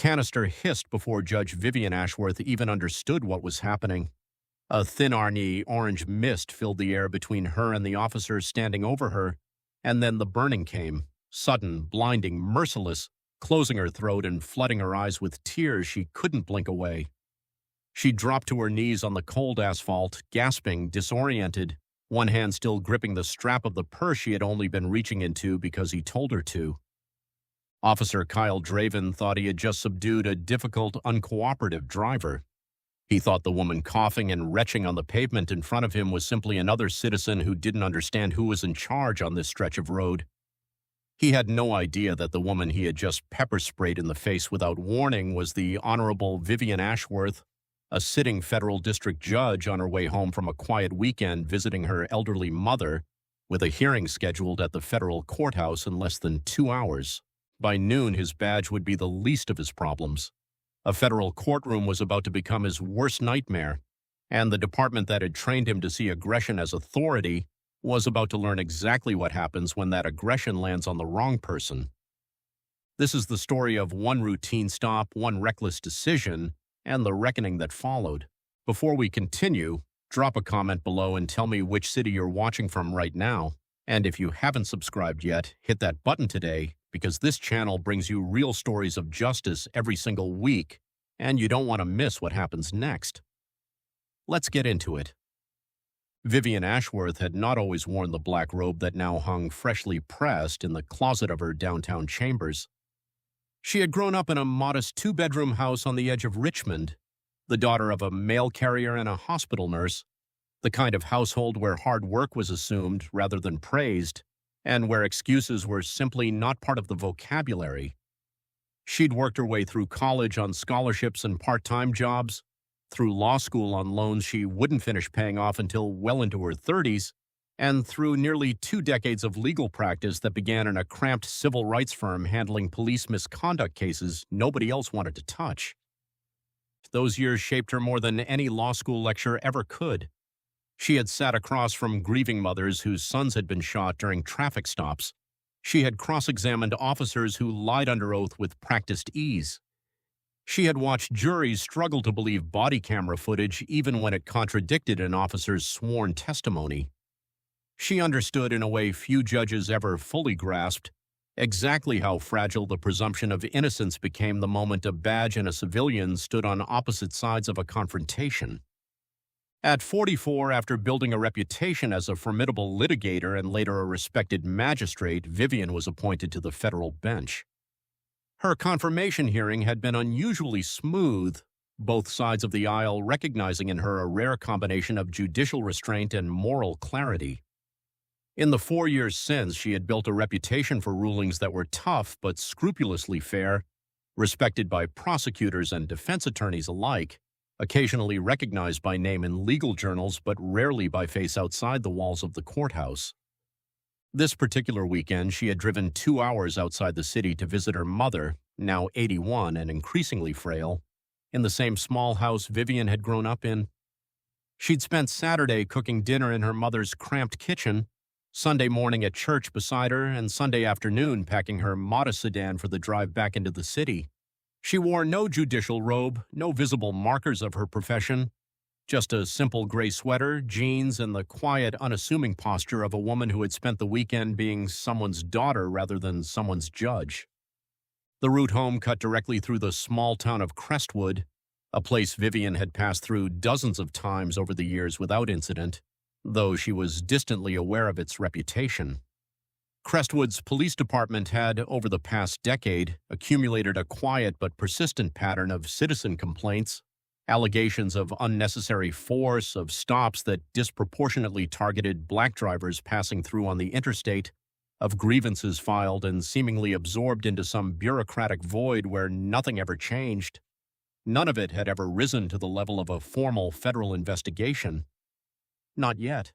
canister hissed before Judge Vivian Ashworth even understood what was happening. A thin-arny orange mist filled the air between her and the officer standing over her, and then the burning came, sudden, blinding, merciless, closing her throat and flooding her eyes with tears she couldn't blink away. She dropped to her knees on the cold asphalt, gasping, disoriented, one hand still gripping the strap of the purse she had only been reaching into because he told her to. Officer Kyle Draven thought he had just subdued a difficult, uncooperative driver. He thought the woman coughing and retching on the pavement in front of him was simply another citizen who didn't understand who was in charge on this stretch of road. He had no idea that the woman he had just pepper-sprayed in the face without warning was the Honorable Vivian Ashworth, a sitting federal district judge on her way home from a quiet weekend visiting her elderly mother, with a hearing scheduled at the federal courthouse in less than 2 hours. By noon, his badge would be the least of his problems. A federal courtroom was about to become his worst nightmare, and the department that had trained him to see aggression as authority was about to learn exactly what happens when that aggression lands on the wrong person. This is the story of one routine stop, one reckless decision, and the reckoning that followed. Before we continue, drop a comment below and tell me which city you're watching from right now. And if you haven't subscribed yet, hit that button today, because this channel brings you real stories of justice every single week, and you don't want to miss what happens next. Let's get into it. Vivian Ashworth had not always worn the black robe that now hung freshly pressed in the closet of her downtown chambers. She had grown up in a modest 2-bedroom house on the edge of Richmond, the daughter of a mail carrier and a hospital nurse, the kind of household where hard work was assumed rather than praised, and where excuses were simply not part of the vocabulary. She'd worked her way through college on scholarships and part-time jobs, through law school on loans she wouldn't finish paying off until well into her 30s, and through nearly 2 decades of legal practice that began in a cramped civil rights firm handling police misconduct cases nobody else wanted to touch. Those years shaped her more than any law school lecture ever could. She had sat across from grieving mothers whose sons had been shot during traffic stops. She had cross-examined officers who lied under oath with practiced ease. She had watched juries struggle to believe body camera footage even when it contradicted an officer's sworn testimony. She understood in a way few judges ever fully grasped exactly how fragile the presumption of innocence became the moment a badge and a civilian stood on opposite sides of a confrontation. At 44, after building a reputation as a formidable litigator and later a respected magistrate, Vivian was appointed to the federal bench. Her confirmation hearing had been unusually smooth, both sides of the aisle recognizing in her a rare combination of judicial restraint and moral clarity. In the 4 years since, she had built a reputation for rulings that were tough but scrupulously fair, respected by prosecutors and defense attorneys alike, occasionally recognized by name in legal journals but rarely by face outside the walls of the courthouse. This particular weekend, she had driven 2 hours outside the city to visit her mother, now 81 and increasingly frail, in the same small house Vivian had grown up in. She'd spent Saturday cooking dinner in her mother's cramped kitchen, Sunday morning at church beside her, and Sunday afternoon packing her modest sedan for the drive back into the city. She wore no judicial robe, no visible markers of her profession, just a simple gray sweater, jeans, and the quiet, unassuming posture of a woman who had spent the weekend being someone's daughter rather than someone's judge. The route home cut directly through the small town of Crestwood, a place Vivian had passed through dozens of times over the years without incident, though she was distantly aware of its reputation. Crestwood's police department had, over the past decade, accumulated a quiet but persistent pattern of citizen complaints, allegations of unnecessary force, of stops that disproportionately targeted black drivers passing through on the interstate, of grievances filed and seemingly absorbed into some bureaucratic void where nothing ever changed. None of it had ever risen to the level of a formal federal investigation. Not yet.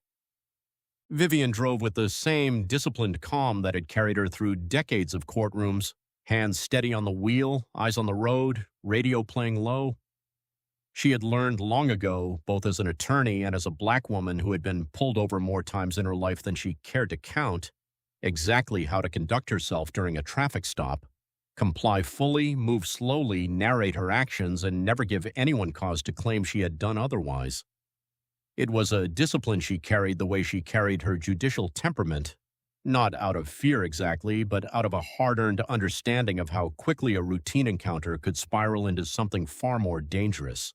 Vivian drove with the same disciplined calm that had carried her through decades of courtrooms, hands steady on the wheel, eyes on the road, radio playing low. She had learned long ago, both as an attorney and as a black woman who had been pulled over more times in her life than she cared to count, exactly how to conduct herself during a traffic stop, comply fully, move slowly, narrate her actions, and never give anyone cause to claim she had done otherwise. It was a discipline she carried the way she carried her judicial temperament, not out of fear exactly, but out of a hard-earned understanding of how quickly a routine encounter could spiral into something far more dangerous.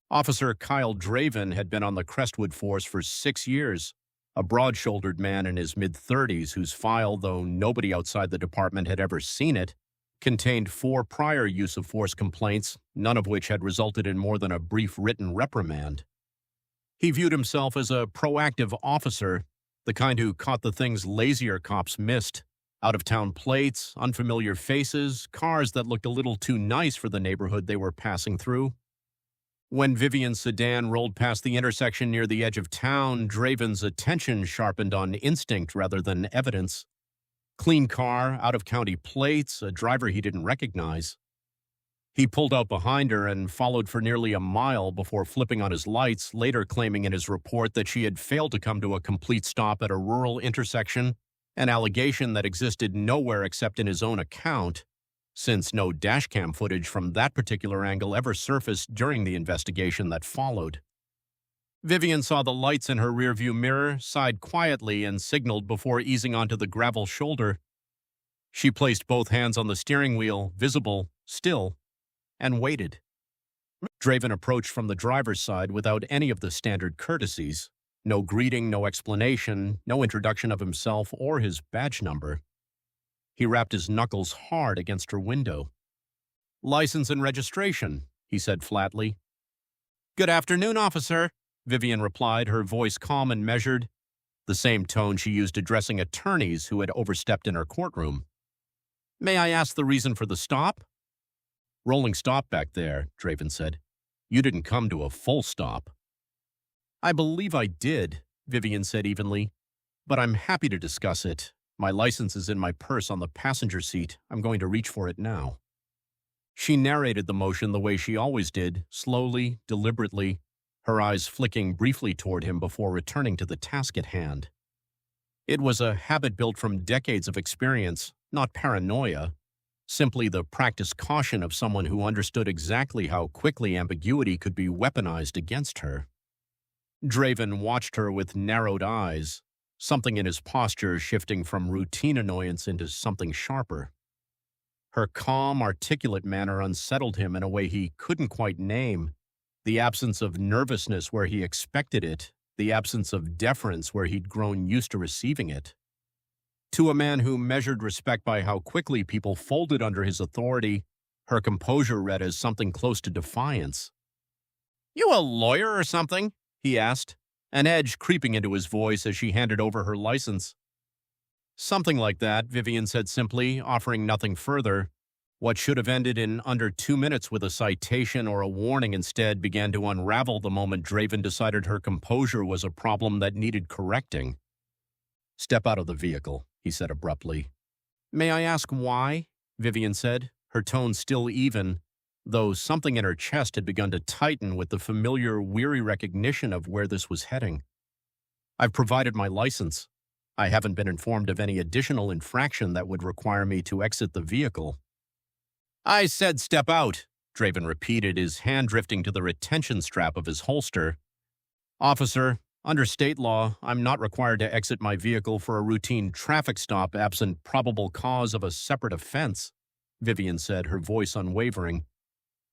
Officer Kyle Draven had been on the Crestwood force for 6 years, a broad-shouldered man in his mid-30s whose file, though nobody outside the department had ever seen it, contained 4 prior use-of-force complaints, none of which had resulted in more than a brief written reprimand. He viewed himself as a proactive officer, the kind who caught the things lazier cops missed: out-of-town plates, unfamiliar faces, cars that looked a little too nice for the neighborhood they were passing through. When Vivian's sedan rolled past the intersection near the edge of town, Draven's attention sharpened on instinct rather than evidence. Clean car, out-of-county plates, a driver he didn't recognize. He pulled out behind her and followed for nearly a mile before flipping on his lights, later claiming in his report that she had failed to come to a complete stop at a rural intersection, an allegation that existed nowhere except in his own account, since no dashcam footage from that particular angle ever surfaced during the investigation that followed. Vivian saw the lights in her rearview mirror, sighed quietly, and signaled before easing onto the gravel shoulder. She placed both hands on the steering wheel, visible, still, and waited. Draven approached from the driver's side without any of the standard courtesies. No greeting, no explanation, no introduction of himself or his badge number. He rapped his knuckles hard against her window. "License and registration," he said flatly. "Good afternoon, officer," Vivian replied, her voice calm and measured, the same tone she used addressing attorneys who had overstepped in her courtroom. "May I ask the reason for the stop?" "Rolling stop back there," Draven said. "You didn't come to a full stop." "I believe I did," Vivian said evenly, "but I'm happy to discuss it. My license is in my purse on the passenger seat. I'm going to reach for it now." She narrated the motion the way she always did, slowly, deliberately, her eyes flicking briefly toward him before returning to the task at hand. It was a habit built from decades of experience, not paranoia, simply the practiced caution of someone who understood exactly how quickly ambiguity could be weaponized against her. Draven watched her with narrowed eyes, something in his posture shifting from routine annoyance into something sharper. Her calm, articulate manner unsettled him in a way he couldn't quite name, the absence of nervousness where he expected it, the absence of deference where he'd grown used to receiving it. To a man who measured respect by how quickly people folded under his authority, her composure read as something close to defiance. "You a lawyer or something?" he asked, an edge creeping into his voice as she handed over her license. "Something like that," Vivian said simply, offering nothing further. What should have ended in under 2 minutes with a citation or a warning instead began to unravel the moment Draven decided her composure was a problem that needed correcting. "Step out of the vehicle," he said abruptly. "May I ask why?" Vivian said, her tone still even, though something in her chest had begun to tighten with the familiar, weary recognition of where this was heading. "I've provided my license. I haven't been informed of any additional infraction that would require me to exit the vehicle." "I said step out," Draven repeated, his hand drifting to the retention strap of his holster. "Officer, under state law, I'm not required to exit my vehicle for a routine traffic stop absent probable cause of a separate offense," Vivian said, her voice unwavering.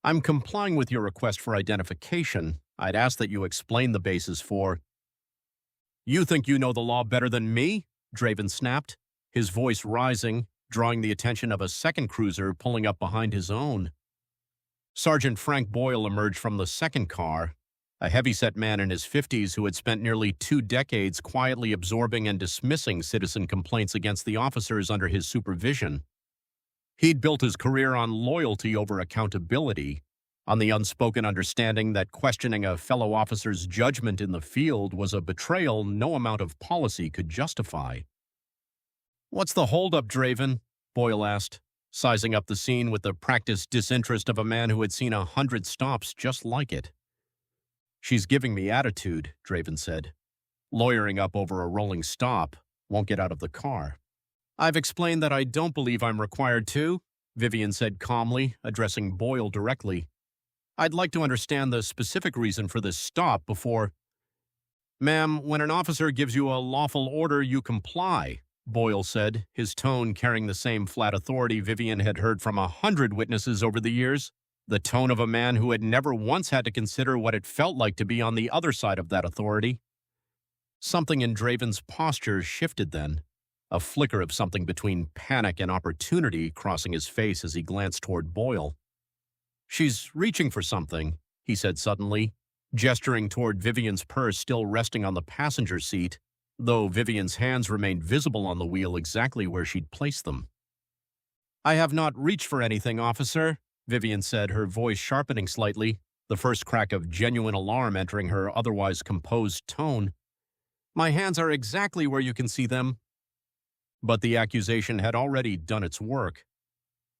"I'm complying with your request for identification. I'd ask that you explain the basis for—" "You think you know the law better than me?" Draven snapped, his voice rising, drawing the attention of a second cruiser pulling up behind his own. Sergeant Frank Boyle emerged from the second car, a heavyset man in his 50s who had spent nearly 2 decades quietly absorbing and dismissing citizen complaints against the officers under his supervision. He'd built his career on loyalty over accountability, on the unspoken understanding that questioning a fellow officer's judgment in the field was a betrayal no amount of policy could justify. "What's the holdup, Draven?" Boyle asked, sizing up the scene with the practiced disinterest of a man who had seen 100 stops just like it. "She's giving me attitude," Draven said. "Lawyering up over a rolling stop, won't get out of the car." "I've explained that I don't believe I'm required to," Vivian said calmly, addressing Boyle directly. "I'd like to understand the specific reason for this stop before—" "Ma'am, when an officer gives you a lawful order, you comply," Boyle said, his tone carrying the same flat authority Vivian had heard from 100 witnesses over the years, the tone of a man who had never once had to consider what it felt like to be on the other side of that authority. Something in Draven's posture shifted then, a flicker of something between panic and opportunity crossing his face as he glanced toward Boyle. "She's reaching for something," he said suddenly, gesturing toward Vivian's purse still resting on the passenger seat, though Vivian's hands remained visible on the wheel exactly where she'd placed them. "I have not reached for anything, officer," Vivian said, her voice sharpening slightly, the first crack of genuine alarm entering her otherwise composed tone. "My hands are exactly where you can see them." But the accusation had already done its work.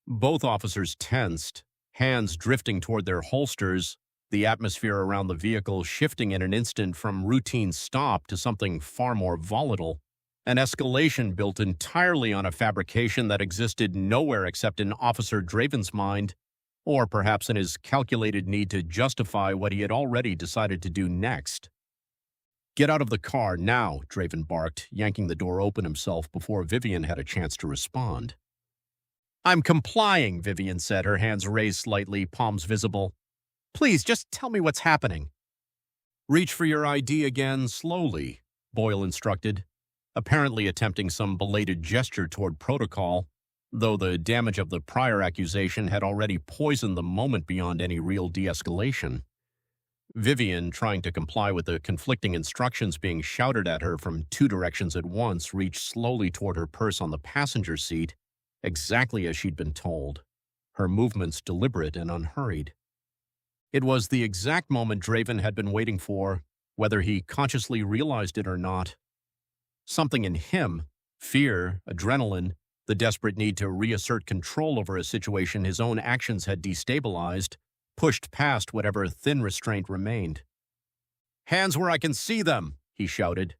Both officers tensed, hands drifting toward their holsters, the atmosphere around the vehicle shifting in an instant from routine stop to something far more volatile, an escalation built entirely on a fabrication that existed nowhere except in Officer Draven's mind, or perhaps in his calculated need to justify what he had already decided to do next. "Get out of the car now," Draven barked, yanking the door open himself before Vivian had a chance to respond. "I'm complying," Vivian said, her hands raised slightly, palms visible. "Please, just tell me what's happening." "Reach for your ID again slowly," Boyle instructed, apparently attempting some belated gesture toward protocol, though the damage of the prior accusation had already poisoned the moment beyond any real de-escalation. Vivian, trying to comply with the conflicting instructions being shouted at her from two directions at once, reached slowly toward her purse on the passenger seat, exactly as she'd been told, her movements deliberate and unhurried. It was the exact moment Draven had been waiting for, whether he consciously realized it or not. Something in him, fear, adrenaline, the desperate need to reassert control over a situation his own actions had destabilized, pushed past whatever thin restraint remained. "Hands where I can see them," he shouted.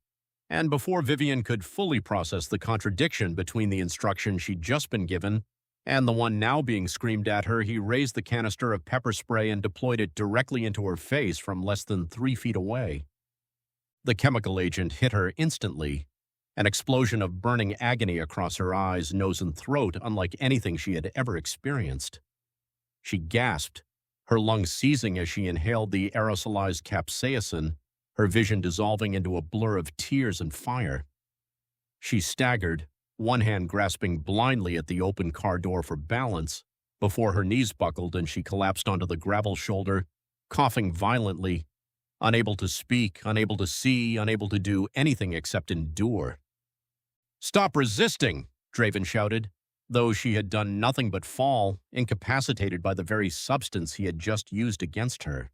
And before Vivian could fully process the contradiction between the instruction she'd just been given and the one now being screamed at her, he raised the canister of pepper spray and deployed it directly into her face from less than 3 feet away. The chemical agent hit her instantly, an explosion of burning agony across her eyes, nose, and throat unlike anything she had ever experienced. She gasped, her lungs seizing as she inhaled the aerosolized capsaicin, her vision dissolving into a blur of tears and fire. She staggered, one hand grasping blindly at the open car door for balance, before her knees buckled and she collapsed onto the gravel shoulder, coughing violently, unable to speak, unable to see, unable to do anything except endure. "Stop resisting!" Draven shouted, though she had done nothing but fall, incapacitated by the very substance he had just used against her.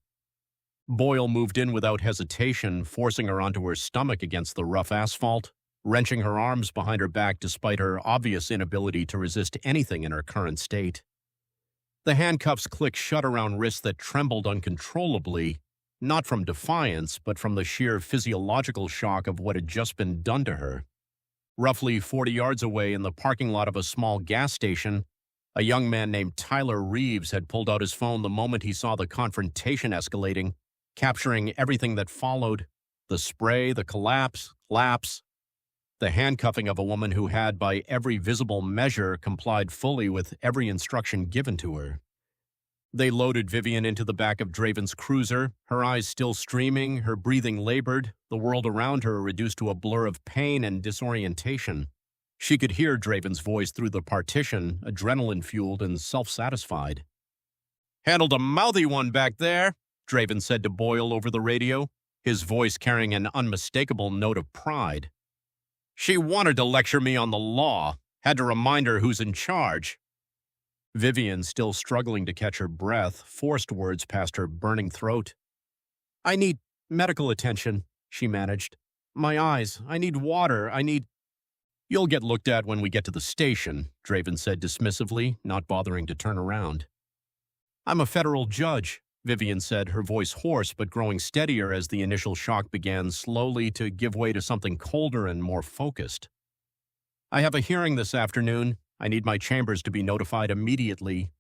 Boyle moved in without hesitation, forcing her onto her stomach against the rough asphalt, wrenching her arms behind her back despite her obvious inability to resist anything in her current state. The handcuffs clicked shut around wrists that trembled uncontrollably, not from defiance, but from the sheer physiological shock of what had just been done to her. Roughly 40 yards away in the parking lot of a small gas station, a young man named Tyler Reeves had pulled out his phone the moment he saw the confrontation escalating, capturing everything that followed: the spray, the collapse, the handcuffing of a woman who had, by every visible measure, complied fully with every instruction given to her. They loaded Vivian into the back of Draven's cruiser, her eyes still streaming, her breathing labored, the world around her reduced to a blur of pain and disorientation. She could hear Draven's voice through the partition, adrenaline-fueled and self-satisfied. "Handled a mouthy one back there," Draven said to Boyle over the radio, his voice carrying an unmistakable note of pride. "She wanted to lecture me on the law, had to remind her who's in charge." Vivian, still struggling to catch her breath, forced words past her burning throat. "I need medical attention," she managed. "My eyes, I need water, I need—" "You'll get looked at when we get to the station," Draven said dismissively, not bothering to turn around. "I'm a federal judge," Vivian said, her voice hoarse but growing steadier as the initial shock began slowly to give way to something colder and more focused. "I have a hearing this afternoon. I need my chambers to be notified immediately."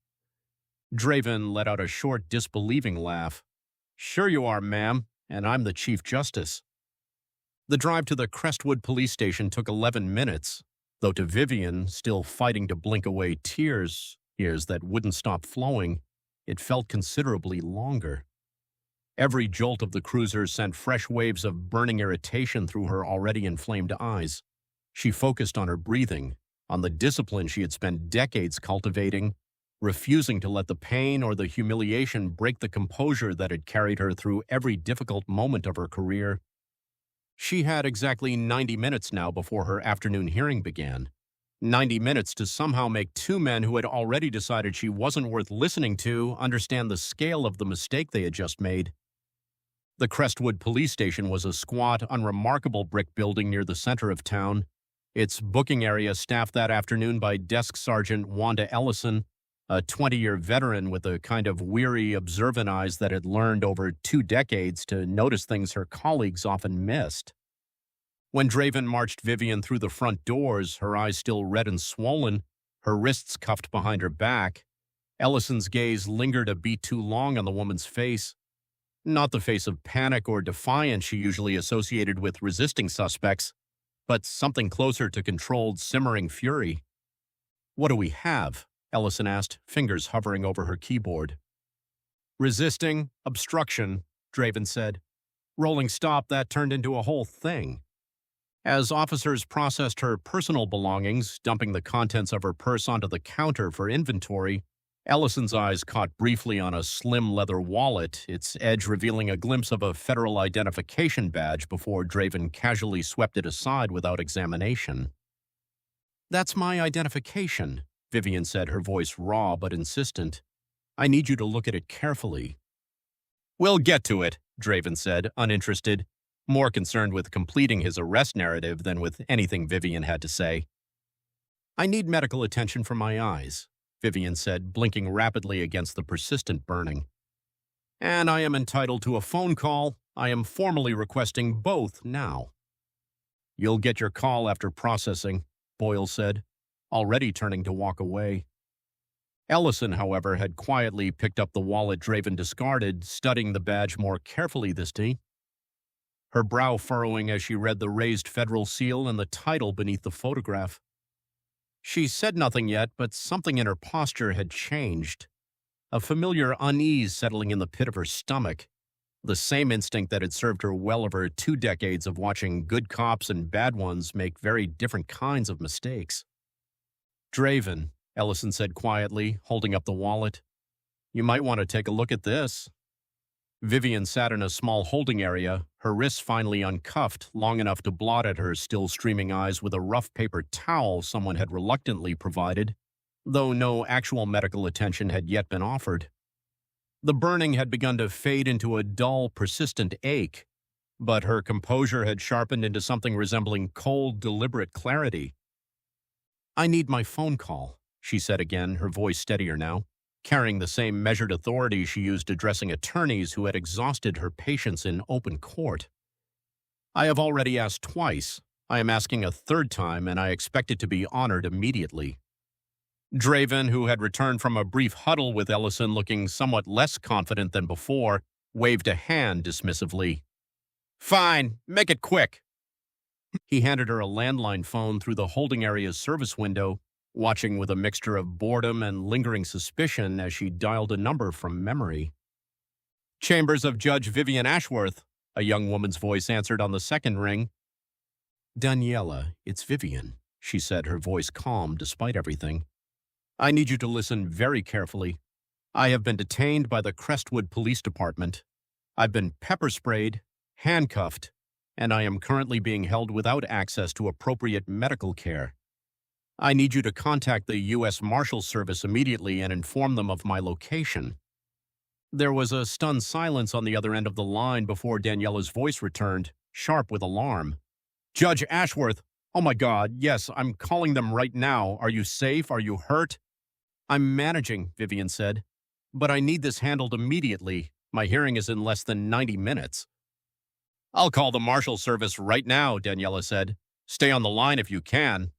Draven let out a short, disbelieving laugh. "Sure you are, ma'am, and I'm the Chief Justice." The drive to the Crestwood police station took 11 minutes, though to Vivian, still fighting to blink away tears that wouldn't stop flowing, it felt considerably longer. Every jolt of the cruiser sent fresh waves of burning irritation through her already inflamed eyes. She focused on her breathing, on the discipline she had spent decades cultivating, refusing to let the pain or the humiliation break the composure that had carried her through every difficult moment of her career. She had exactly 90 minutes now before her afternoon hearing began. 90 minutes to somehow make two men who had already decided she wasn't worth listening to understand the scale of the mistake they had just made. The Crestwood police station was a squat, unremarkable brick building near the center of town, its booking area staffed that afternoon by Desk Sergeant Wanda Ellison, a 20-year veteran with the kind of weary, observant eyes that had learned over 2 decades to notice things her colleagues often missed. When Draven marched Vivian through the front doors, her eyes still red and swollen, her wrists cuffed behind her back, Ellison's gaze lingered a beat too long on the woman's face. Not the face of panic or defiance she usually associated with resisting suspects, but something closer to controlled, simmering fury. "What do we have?" Ellison asked, fingers hovering over her keyboard. "Resisting, obstruction," Draven said. "Rolling stop, that turned into a whole thing." As officers processed her personal belongings, dumping the contents of her purse onto the counter for inventory, Ellison's eyes caught briefly on a slim leather wallet, its edge revealing a glimpse of a federal identification badge before Draven casually swept it aside without examination. "That's my identification," Vivian said, her voice raw but insistent. "I need you to look at it carefully." "We'll get to it," Draven said, uninterested, more concerned with completing his arrest narrative than with anything Vivian had to say. "I need medical attention for my eyes," Vivian said, blinking rapidly against the persistent burning. "And I am entitled to a phone call. I am formally requesting both now." "You'll get your call after processing," Boyle said, already turning to walk away. Ellison, however, had quietly picked up the wallet Draven discarded, studying the badge more carefully this day, her brow furrowing as she read the raised federal seal and the title beneath the photograph. She said nothing yet, but something in her posture had changed. A familiar unease settling in the pit of her stomach, the same instinct that had served her well over 2 decades of watching good cops and bad ones make very different kinds of mistakes. "Draven," Ellison said quietly, holding up the wallet. "You might want to take a look at this." Vivian sat in a small holding area, her wrists finally uncuffed, long enough to blot at her still streaming eyes with a rough paper towel someone had reluctantly provided, though no actual medical attention had yet been offered. The burning had begun to fade into a dull, persistent ache, but her composure had sharpened into something resembling cold, deliberate clarity. "I need my phone call," she said again, her voice steadier now, carrying the same measured authority she used addressing attorneys who had exhausted her patience in open court. "I have already asked twice. I am asking a third time, and I expect it to be honored immediately." Draven, who had returned from a brief huddle with Ellison looking somewhat less confident than before, waved a hand dismissively. "Fine, make it quick." He handed her a landline phone through the holding area's service window, watching with a mixture of boredom and lingering suspicion as she dialed a number from memory. "Chambers of Judge Vivian Ashworth," a young woman's voice answered on the second ring. "Daniela, it's Vivian," she said, her voice calm despite everything. "I need you to listen very carefully. I have been detained by the Crestwood Police Department. I've been pepper sprayed, handcuffed, and I am currently being held without access to appropriate medical care. I need you to contact the U.S. Marshals Service immediately and inform them of my location." There was a stunned silence on the other end of the line before Daniela's voice returned, sharp with alarm. "Judge Ashworth, oh my God, yes, I'm calling them right now. Are you safe? Are you hurt?" "I'm managing," Vivian said, "but I need this handled immediately. My hearing is in less than 90 minutes. "I'll call the Marshal Service right now," Daniela said. "Stay on the line if you can."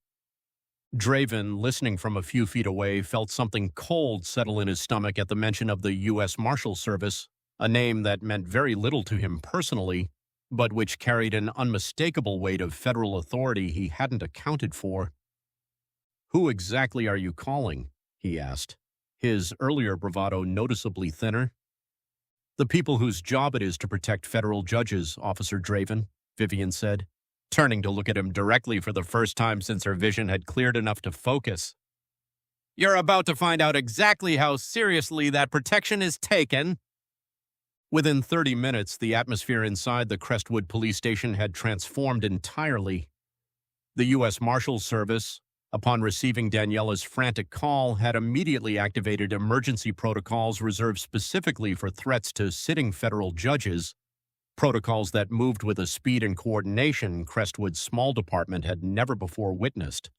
Draven, listening from a few feet away, felt something cold settle in his stomach at the mention of the U.S. Marshal Service, a name that meant very little to him personally, but which carried an unmistakable weight of federal authority he hadn't accounted for. "Who exactly are you calling?" he asked, his earlier bravado noticeably thinner. "The people whose job it is to protect federal judges, Officer Draven," Vivian said, turning to look at him directly for the first time since her vision had cleared enough to focus. "You're about to find out exactly how seriously that protection is taken." Within 30 minutes, the atmosphere inside the Crestwood police station had transformed entirely. The U.S. Marshals Service, upon receiving Daniela's frantic call, had immediately activated emergency protocols reserved specifically for threats to sitting federal judges, protocols that moved with a speed and coordination Crestwood's small department had never before witnessed.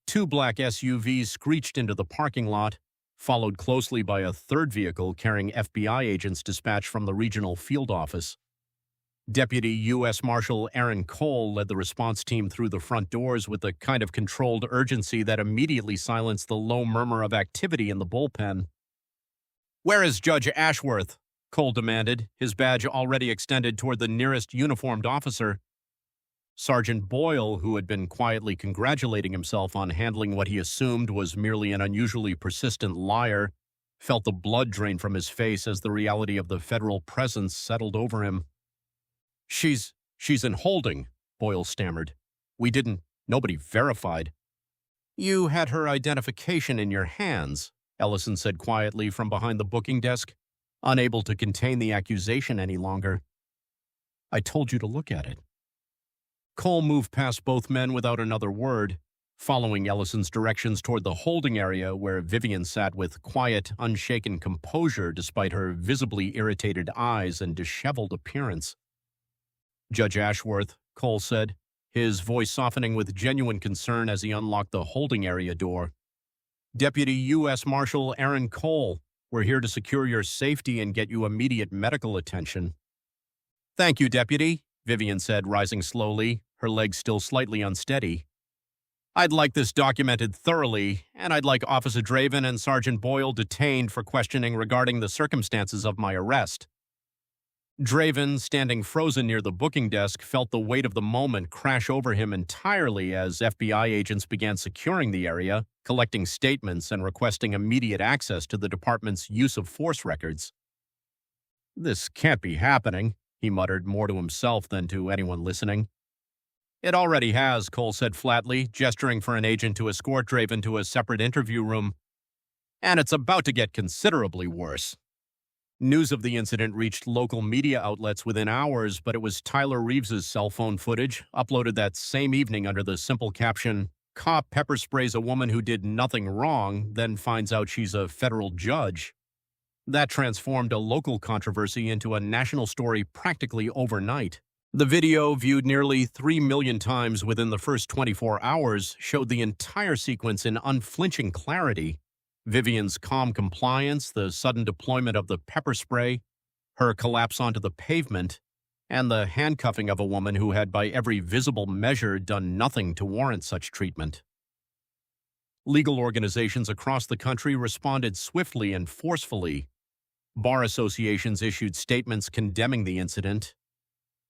2 black SUVs screeched into the parking lot, followed closely by a third vehicle carrying FBI agents dispatched from the regional field office. Deputy U.S. Marshal Aaron Cole led the response team through the front doors with the kind of controlled urgency that immediately silenced the low murmur of activity in the bullpen. "Where is Judge Ashworth?" Cole demanded, his badge already extended toward the nearest uniformed officer. Sergeant Boyle, who had been quietly congratulating himself on handling what he assumed was merely an unusually persistent liar, felt the blood drain from his face as the reality of the federal presence settled over him. She's in holding," Boyle stammered. Nobody verified." "You had her identification in your hands," Ellison said quietly from behind the booking desk, unable to contain the accusation any longer. "I told you to look at it." Cole moved past both men without another word, following Ellison's directions toward the holding area where Vivian sat with quiet, unshaken composure despite her visibly irritated eyes and disheveled appearance. "Judge Ashworth," Cole said, his voice softening with genuine concern as he unlocked the holding area door. "Deputy U.S. Marshal Aaron Cole, we're here to secure your safety and get you immediate medical attention." "Thank you, Deputy," Vivian said, rising slowly, her legs still slightly unsteady. "I'd like this documented thoroughly, and I'd like Officer Draven and Sergeant Boyle detained for questioning regarding the circumstances of my arrest." Draven, standing frozen near the booking desk, felt the weight of the moment crash over him entirely as FBI agents began securing the area, collecting statements, and requesting immediate access to the department's use of force records. "This can't be happening," he muttered, more to himself than to anyone listening. "It already has," Cole said flatly, gesturing for an agent to escort Draven to a separate interview room. "And it's about to get considerably worse." News of the incident reached local media outlets within hours, but it was Tyler Reeves's cell phone footage, uploaded that same evening under the simple caption, "Cop pepper sprays a woman who did nothing wrong, then finds out she's a federal judge." That transformed a local controversy into a national story practically overnight. The video, viewed nearly 3 million times within the first 24 hours, showed the entire sequence in unflinching clarity. Vivian's calm compliance, the sudden deployment of the pepper spray, her collapse onto the pavement, and the handcuffing of a woman who had by every visible measure done nothing to warrant such treatment. Legal organizations across the country responded swiftly and forcefully. Bar associations issued statements condemning the incident.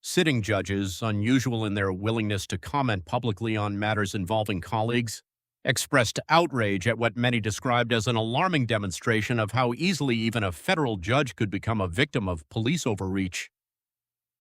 Sitting judges, unusual in their willingness to comment publicly on matters involving colleagues, expressed outrage at what many described as an alarming demonstration of how easily even a federal judge could become a victim of police overreach.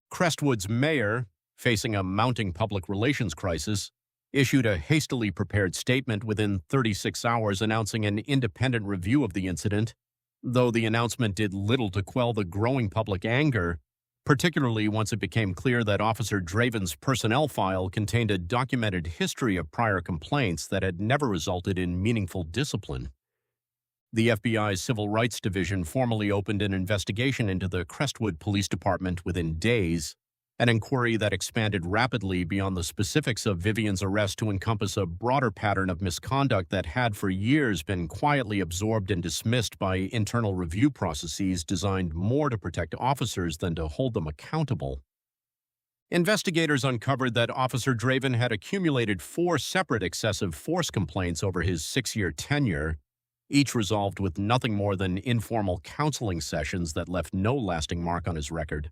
Crestwood's mayor, facing a mounting public relations crisis, issued a hastily prepared statement within 36 hours announcing an independent review of the incident, though the announcement did little to quell the growing public anger, particularly once it became clear that Officer Draven's personnel file contained a documented history of prior complaints that had never resulted in meaningful discipline. The FBI's Civil Rights Division formally opened an investigation into the Crestwood Police Department within days, an inquiry that expanded rapidly beyond the specifics of Vivian's arrest to encompass a broader pattern of misconduct that had for years been quietly absorbed and dismissed by internal review processes designed more to protect officers than to hold them accountable. Investigators uncovered that Officer Draven had accumulated 4 separate excessive force complaints over his 6-year tenure, each resolved with nothing more than informal counseling sessions that left no lasting mark on his record.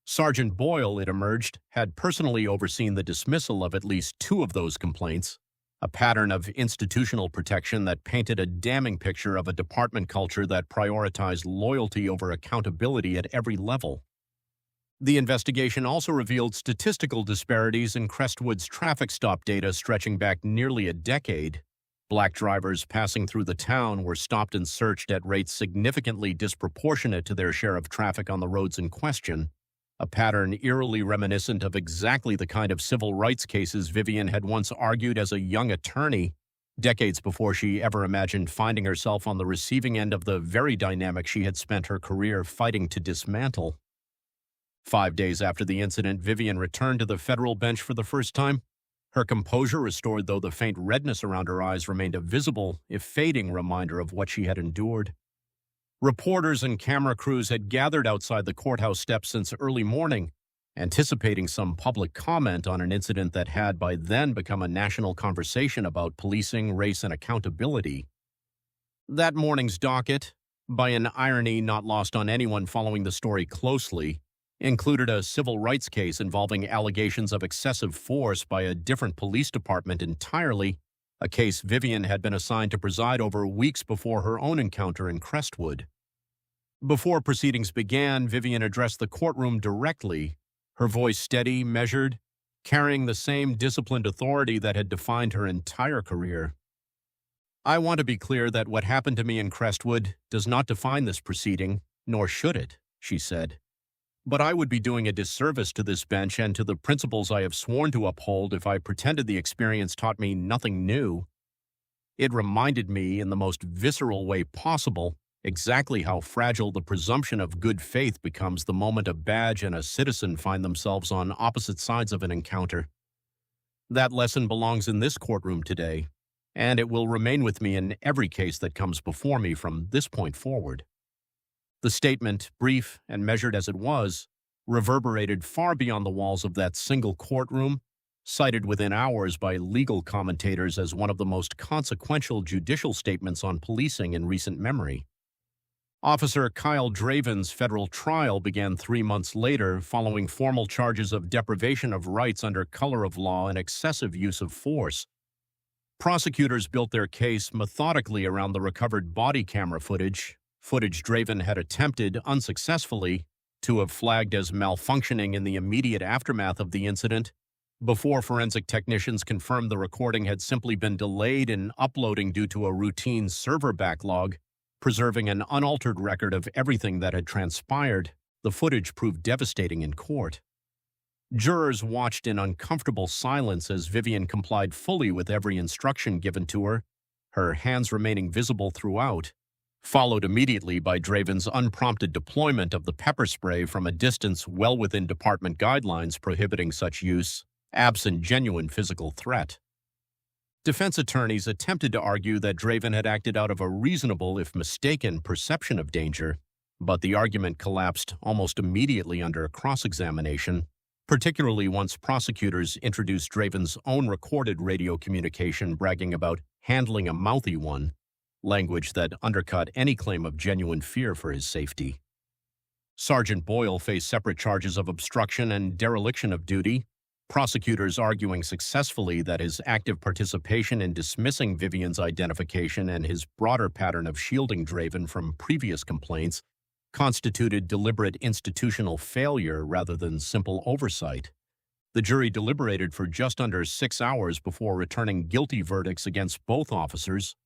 Sergeant Boyle, it emerged, had personally overseen the dismissal of at least 2 of those complaints, a pattern of institutional protection that painted a damning picture of a department culture that prioritized loyalty over accountability at every level. The investigation also revealed statistical disparities in Crestwood's traffic stop data stretching back nearly a decade. Black drivers passing through the town were stopped and searched at rates significantly disproportionate to their share of traffic on the roads in question, a pattern eerily reminiscent of exactly the kind of civil rights cases Vivian had once argued as a young attorney, decades before she ever imagined finding herself on the receiving end of the very dynamic she had spent her career fighting to dismantle. 5 days after the incident, Vivian returned to the federal bench for the first time. Her composure restored, though the faint redness around her eyes remained a visible, if fading, reminder of what she had endured. Reporters and camera crews had gathered outside the courthouse steps since early morning, anticipating some public comment on an incident that had by then become a national conversation about policing, race, and accountability. That morning's docket, by an irony not lost on anyone following the story closely, included a civil rights case involving allegations of excessive force by a different police department entirely, a case Vivian had been assigned to preside over weeks before her own encounter in Crestwood. Before proceedings began, Vivian addressed the courtroom directly, her voice steady, measured, carrying the same disciplined authority that had defined her entire career. "I want to be clear that what happened to me in Crestwood does not define this proceeding, nor should it," she said. "But I would be doing a disservice to this bench and to the principles I have sworn to uphold if I pretended the experience taught me nothing new. It reminded me, in the most visceral way possible, exactly how fragile the presumption of good faith becomes the moment a badge and a citizen find themselves on opposite sides of an encounter. That lesson belongs in this courtroom today, and it will remain with me in every case that comes before me from this point forward." The statement, brief and measured as it was, reverberated far beyond the walls of that single courtroom, cited within hours by legal commentators as one of the most consequential judicial statements on policing in recent memory. Officer Kyle Draven's federal trial began 3 months later following formal charges of deprivation of rights under color of law and excessive use of force. Prosecutors built their case methodically around the recovered body camera footage Draven had attempted, unsuccessfully, to have flagged as malfunctioning in the immediate aftermath of the incident, before forensic technicians confirmed the recording had simply been delayed in uploading due to a routine server backlog, preserving an unaltered record of everything that had transpired. The footage proved devastating in court. Jurors watched in uncomfortable silence as Vivian complied fully with every instruction given to her hands remaining visible throughout, followed immediately by Draven's unprompted deployment of the pepper spray from a distance well within department guidelines prohibiting such use, absent genuine physical threat. Defense attorneys attempted to argue that Draven had acted out of a reasonable, if mistaken, perception of danger, but the argument collapsed almost immediately under cross-examination, particularly once prosecutors introduced Draven's own recorded radio communication bragging about handling a mouthy one, language that undercut any claim of genuine fear for his safety. Sergeant Boyle faced separate charges of obstruction and dereliction of duty, prosecutors arguing successfully that his active participation in dismissing Vivian's identification and his broader pattern of shielding Draven from previous complaints constituted deliberate institutional failure rather than simple oversight. The jury deliberated for just under 6 hours before returning guilty verdicts against both officers.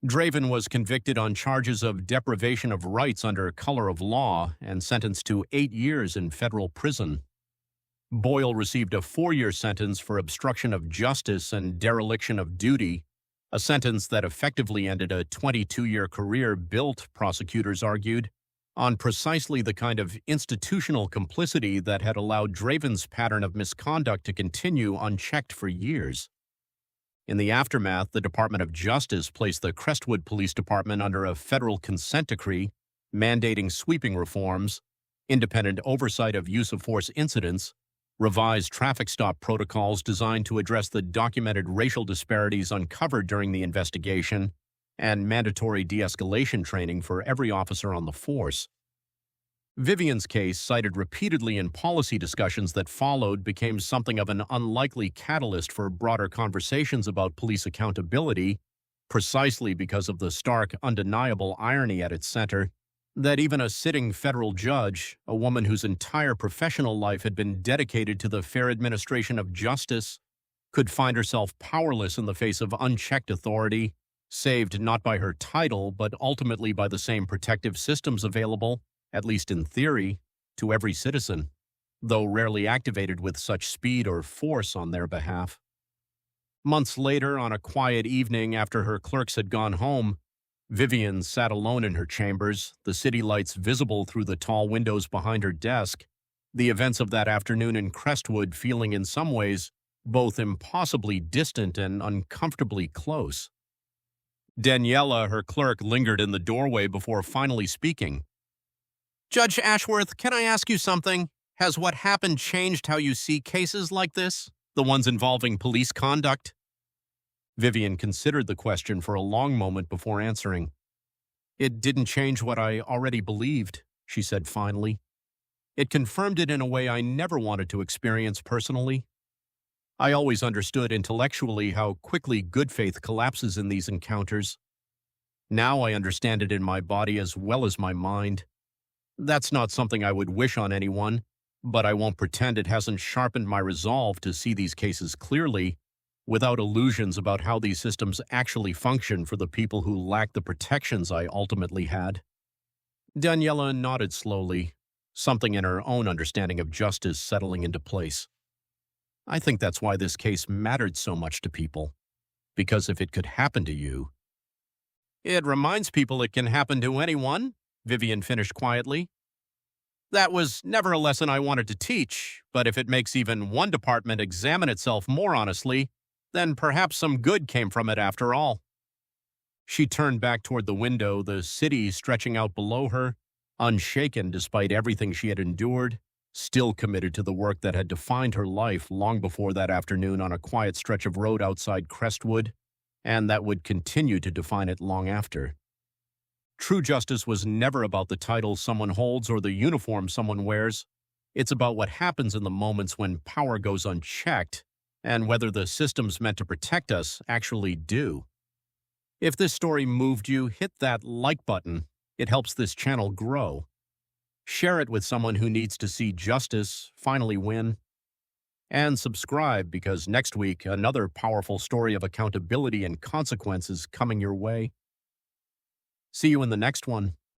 Draven was convicted on charges of deprivation of rights under color of law and sentenced to 8 years in federal prison. Boyle received a 4-year sentence for obstruction of justice and dereliction of duty, a sentence that effectively ended a 22-year career built, prosecutors argued, on precisely the kind of institutional complicity that had allowed Draven's pattern of misconduct to continue unchecked for years. In the aftermath, the Department of Justice placed the Crestwood Police Department under a federal consent decree mandating sweeping reforms, independent oversight of use-of-force incidents, revised traffic stop protocols designed to address the documented racial disparities uncovered during the investigation, and mandatory de-escalation training for every officer on the force. Vivian's case, cited repeatedly in policy discussions that followed, became something of an unlikely catalyst for broader conversations about police accountability, precisely because of the stark, undeniable irony at its center that even a sitting federal judge, a woman whose entire professional life had been dedicated to the fair administration of justice, could find herself powerless in the face of unchecked authority, saved not by her title but ultimately by the same protective systems available, at least in theory, to every citizen, though rarely activated with such speed or force on their behalf. Months later, on a quiet evening after her clerks had gone home, Vivian sat alone in her chambers, the city lights visible through the tall windows behind her desk, the events of that afternoon in Crestwood feeling in some ways both impossibly distant and uncomfortably close. Daniela, her clerk, lingered in the doorway before finally speaking. "Judge Ashworth, can I ask you something? Has what happened changed how you see cases like this, the ones involving police conduct?" Vivian considered the question for a long moment before answering. "It didn't change what I already believed," she said finally. "It confirmed it in a way I never wanted to experience personally. I always understood intellectually how quickly good faith collapses in these encounters. Now I understand it in my body as well as my mind. That's not something I would wish on anyone, but I won't pretend it hasn't sharpened my resolve to see these cases clearly, without illusions about how these systems actually function for the people who lack the protections I ultimately had." Daniela nodded slowly, something in her own understanding of justice settling into place. "I think that's why this case mattered so much to people, because if it could happen to you—" "It reminds people it can happen to anyone," Vivian finished quietly. "That was never a lesson I wanted to teach, but if it makes even one department examine itself more honestly, then perhaps some good came from it after all." She turned back toward the window, the city stretching out below her, unshaken despite everything she had endured, still committed to the work that had defined her life long before that afternoon on a quiet stretch of road outside Crestwood, and that would continue to define it long after. True justice was never about the title someone holds or the uniform someone wears. It's about what happens in the moments when power goes unchecked, and whether the systems meant to protect us actually do. If this story moved you, hit that like button. It helps this channel grow. Share it with someone who needs to see justice finally win. And subscribe, because next week, another powerful story of accountability and consequences coming your way. See you in the next one.